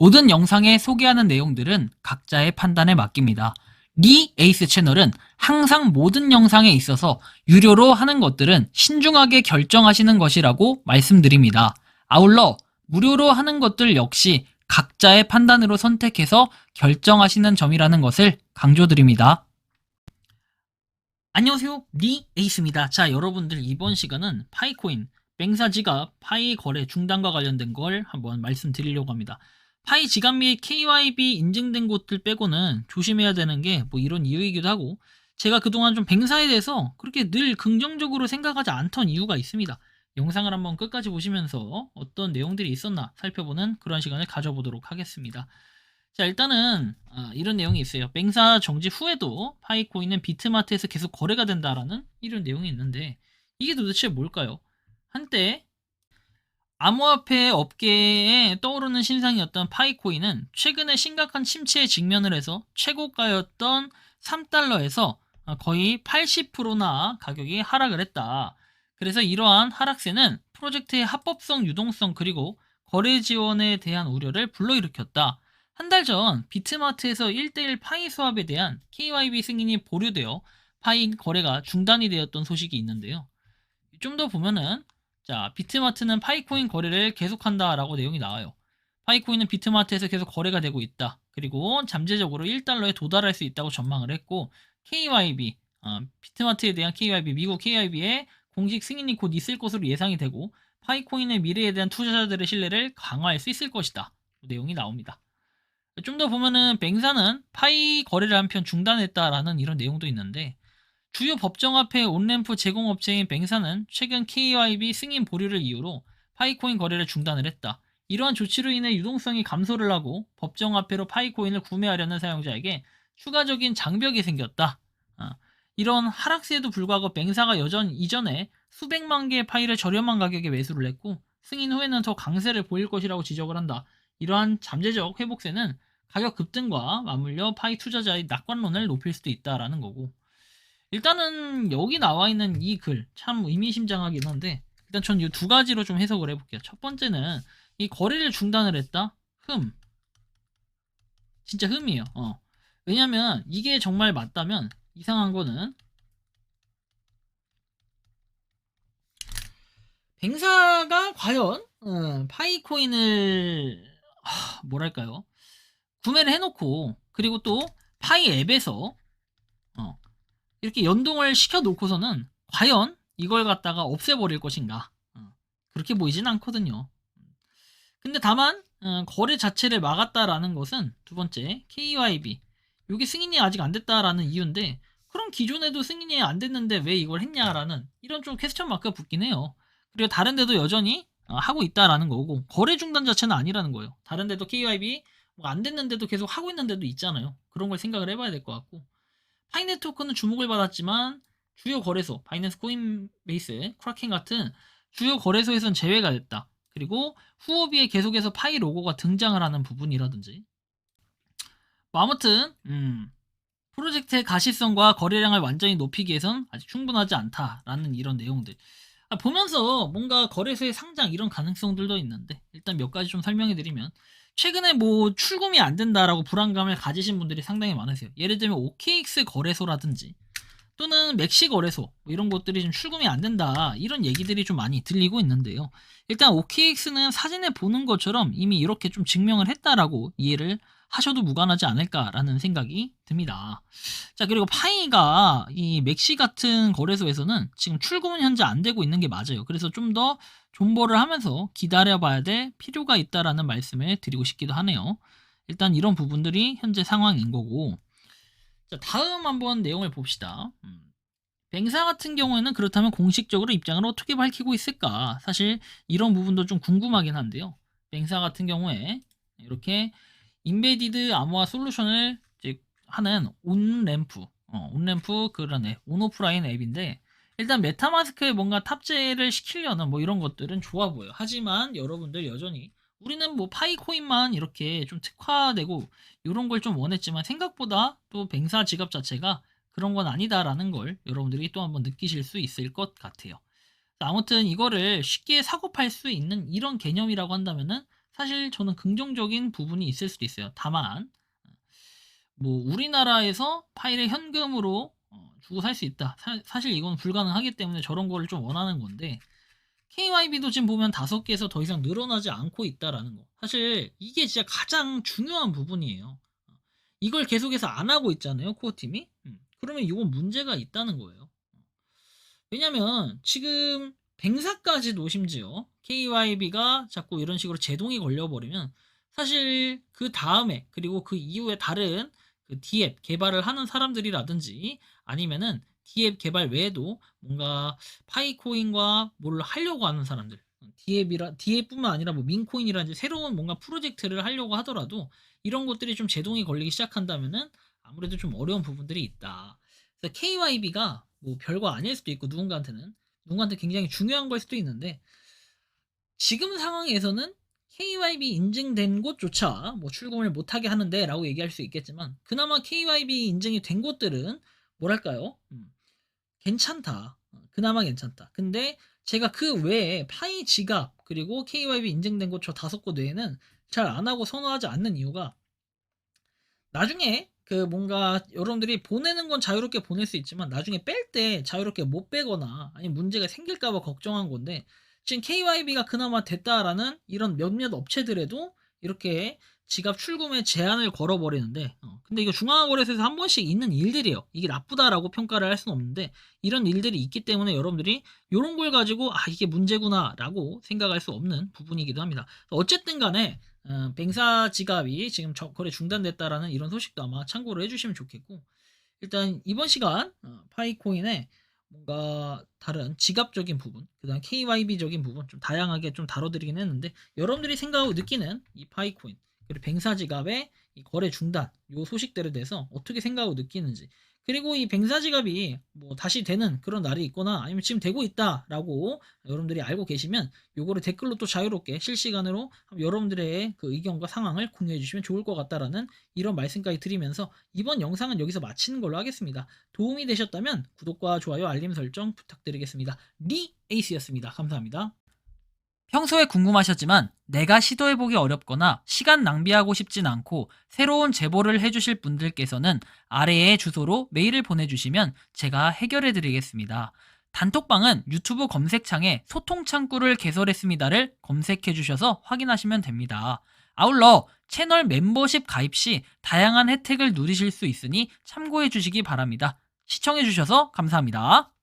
모든 영상에 소개하는 내용들은 각자의 판단에 맡깁니다. 리 에이스 채널은 항상 모든 영상에 있어서 유료로 하는 것들은 신중하게 결정하시는 것이라고 말씀드립니다. 아울러 무료로 하는 것들 역시 각자의 판단으로 선택해서 결정하시는 점이라는 것을 강조드립니다. 안녕하세요, 리 에이스입니다. 자, 여러분들 이번 시간은 파이코인, 맹사 지갑, 파이 거래 중단과 관련된 걸 한번 말씀드리려고 합니다. 파이 지갑 및 KYB 인증된 곳들 빼고는 조심해야 되는 게 뭐 이런 이유이기도 하고, 제가 그동안 좀 뱅사에 대해서 그렇게 늘 긍정적으로 생각하지 않던 이유가 있습니다. 영상을 한번 끝까지 보시면서 어떤 내용들이 있었나 살펴보는 그런 시간을 가져보도록 하겠습니다. 자, 일단은 이런 내용이 있어요. 맹사 정지 후에도 파이코인은 비트마트에서 계속 거래가 된다라는 이런 내용이 있는데, 이게 도대체 뭘까요? 한때 암호화폐 업계에 떠오르는 신상이었던 파이코인은 최근에 심각한 침체에 직면을 해서 최고가였던 3달러에서 거의 80%나 가격이 하락을 했다. 그래서 이러한 하락세는 프로젝트의 합법성, 유동성, 그리고 거래 지원에 대한 우려를 불러일으켰다. 한 달 전 비트마트에서 1대1 파이 수합에 대한 KYB 승인이 보류되어 파이 거래가 중단이 되었던 소식이 있는데요. 좀 더 보면은, 자, 비트마트는 파이코인 거래를 계속한다라고 내용이 나와요. 파이코인은 비트마트에서 계속 거래가 되고 있다. 그리고 잠재적으로 1달러에 도달할 수 있다고 전망을 했고, KYB, 비트마트에 대한 KYB, 미국 KYB의 공식 승인이 곧 있을 것으로 예상이 되고, 파이코인의 미래에 대한 투자자들의 신뢰를 강화할 수 있을 것이다. 내용이 나옵니다. 좀 더 보면은 뱅사는 파이 거래를 한편 중단했다라는 이런 내용도 있는데, 주요 법정화폐 온램프 제공업체인 뱅사는 최근 KYB 승인 보류를 이유로 파이코인 거래를 중단을 했다. 이러한 조치로 인해 유동성이 감소를 하고 법정화폐로 파이코인을 구매하려는 사용자에게 추가적인 장벽이 생겼다. 이런 하락세에도 불구하고 뱅사가 이전에 수백만 개의 파이를 저렴한 가격에 매수를 했고, 승인 후에는 더 강세를 보일 것이라고 지적을 한다. 이러한 잠재적 회복세는 가격 급등과 맞물려 파이 투자자의 낙관론을 높일 수도 있다라는 거고, 일단은 여기 나와 있는 이 글 참 의미심장하긴 한데, 일단 전 이 두 가지로 좀 해석을 해볼게요. 첫 번째는 이 거래를 중단을 했다? 진짜 흠이에요. 왜냐면 이게 정말 맞다면 이상한 거는, 뱅사가 과연 파이코인을 뭐랄까요, 구매를 해놓고, 그리고 또 파이 앱에서 이렇게 연동을 시켜 놓고서는 과연 이걸 갖다가 없애버릴 것인가? 그렇게 보이진 않거든요. 근데 다만 거래 자체를 막았다라는 것은, 두 번째 KYB, 이게 승인이 아직 안 됐다라는 이유인데, 그럼 기존에도 승인이 안 됐는데 왜 이걸 했냐라는 이런 좀 퀘스천 마크가 붙긴 해요. 그리고 다른 데도 여전히 하고 있다라는 거고, 거래 중단 자체는 아니라는 거예요. 다른 데도 KYB 안 됐는데도 계속 하고 있는 데도 있잖아요. 그런 걸 생각을 해봐야 될 것 같고, 파이네트워크는 주목을 받았지만 주요 거래소, 바이낸스 코인베이스, 크라켄 같은 주요 거래소에선 제외가 됐다. 그리고 후오비에 계속해서 파이 로고가 등장을 하는 부분이라든지, 뭐 아무튼 프로젝트의 가시성과 거래량을 완전히 높이기 위해선 아직 충분하지 않다라는 이런 내용들 보면서 뭔가 거래소의 상장 이런 가능성들도 있는데, 일단 몇 가지 좀 설명해 드리면, 최근에 뭐 출금이 안 된다라고 불안감을 가지신 분들이 상당히 많으세요. 예를 들면 OKX 거래소라든지 또는 맥시 거래소, 뭐 이런 것들이 좀 출금이 안 된다, 이런 얘기들이 좀 많이 들리고 있는데요. 일단 OKX는 사진에 보는 것처럼 이미 이렇게 좀 증명을 했다라고 이해를 하셔도 무관하지 않을까라는 생각이 듭니다. 자, 그리고 파이가 이 맥시 같은 거래소에서는 지금 출금은 현재 안 되고 있는 게 맞아요. 그래서 좀 더 존버를 하면서 기다려봐야 될 필요가 있다라는 말씀을 드리고 싶기도 하네요. 일단 이런 부분들이 현재 상황인 거고, 자, 다음 한번 내용을 봅시다. 뱅사 같은 경우에는 그렇다면 공식적으로 입장을 어떻게 밝히고 있을까? 사실 이런 부분도 좀 궁금하긴 한데요. 뱅사 같은 경우에 이렇게 인베디드 암호화 솔루션을 이제 하는 온램프 그런 앱, 온오프라인 앱인데, 일단 메타마스크에 뭔가 탑재를 시키려는 뭐 이런 것들은 좋아 보여요. 하지만 여러분들 여전히 우리는 뭐 파이코인만 이렇게 좀 특화되고 이런 걸 좀 원했지만, 생각보다 또 뱅사 지갑 자체가 그런 건 아니다라는 걸 여러분들이 또 한번 느끼실 수 있을 것 같아요. 아무튼 이거를 쉽게 사고 팔 수 있는 이런 개념이라고 한다면은 사실 저는 긍정적인 부분이 있을 수도 있어요. 다만 뭐 우리나라에서 파일을 현금으로 주고 살 수 있다. 사실 이건 불가능하기 때문에 저런 거를 좀 원하는 건데 KYB도 지금 보면 5개에서 더 이상 늘어나지 않고 있다라는 거. 사실 이게 진짜 가장 중요한 부분이에요. 이걸 계속해서 안 하고 있잖아요, 코어팀이. 그러면 이건 문제가 있다는 거예요. 왜냐면 지금 뱅사까지도 심지어 KYB가 자꾸 이런 식으로 제동이 걸려버리면 사실 그 다음에 그리고 그 이후에 다른 그 D앱 개발을 하는 사람들이라든지 아니면은 D앱 개발 외에도 뭔가 파이코인과 뭘 하려고 하는 사람들 D앱뿐만 아니라 뭐 민코인이라든지 새로운 뭔가 프로젝트를 하려고 하더라도 이런 것들이 좀 제동이 걸리기 시작한다면은 아무래도 좀 어려운 부분들이 있다. 그래서 KYB가 뭐 별거 아닐 수도 있고 누군가한테 굉장히 중요한 걸 수도 있는데 지금 상황에서는 KYB 인증된 곳조차 뭐 출금을 못하게 하는데 라고 얘기할 수 있겠지만 그나마 KYB 인증이 된 곳들은 뭐랄까요? 괜찮다. 그나마 괜찮다. 근데 제가 그 외에 파이 지갑 그리고 KYB 인증된 곳 저 5곳 외에는 잘 안 하고 선호하지 않는 이유가 나중에 그 뭔가 여러분들이 보내는 건 자유롭게 보낼 수 있지만 나중에 뺄 때 자유롭게 못 빼거나 아니면 문제가 생길까 봐 걱정한 건데 지금 KYB가 그나마 됐다라는 이런 몇몇 업체들에도 이렇게 지갑 출금에 제한을 걸어버리는데 근데 이거 중앙거래소에서 한 번씩 있는 일들이에요. 이게 나쁘다라고 평가를 할 수는 없는데 이런 일들이 있기 때문에 여러분들이 이런 걸 가지고 이게 문제구나 라고 생각할 수 없는 부분이기도 합니다. 어쨌든 간에 뱅사 지갑이 지금 거래 중단됐다라는 이런 소식도 아마 참고를 해주시면 좋겠고 일단 이번 시간 파이코인의 뭔가 다른 지갑적인 부분 그 다음 KYB적인 부분 좀 다양하게 좀 다뤄드리긴 했는데 여러분들이 생각하고 느끼는 이 파이코인 그리고 뱅사 지갑의 이 거래 중단 요 소식들에 대해서 어떻게 생각하고 느끼는지 그리고 이 뱅사 지갑이 뭐 다시 되는 그런 날이 있거나 아니면 지금 되고 있다라고 여러분들이 알고 계시면 요거를 댓글로 또 자유롭게 실시간으로 여러분들의 그 의견과 상황을 공유해 주시면 좋을 것 같다라는 이런 말씀까지 드리면서 이번 영상은 여기서 마치는 걸로 하겠습니다. 도움이 되셨다면 구독과 좋아요 알림 설정 부탁드리겠습니다. 리에이스였습니다. 감사합니다. 평소에 궁금하셨지만 내가 시도해보기 어렵거나 시간 낭비하고 싶진 않고 새로운 제보를 해주실 분들께서는 아래의 주소로 메일을 보내주시면 제가 해결해드리겠습니다. 단톡방은 유튜브 검색창에 소통창구를 개설했습니다를 검색해주셔서 확인하시면 됩니다. 아울러 채널 멤버십 가입 시 다양한 혜택을 누리실 수 있으니 참고해주시기 바랍니다. 시청해주셔서 감사합니다.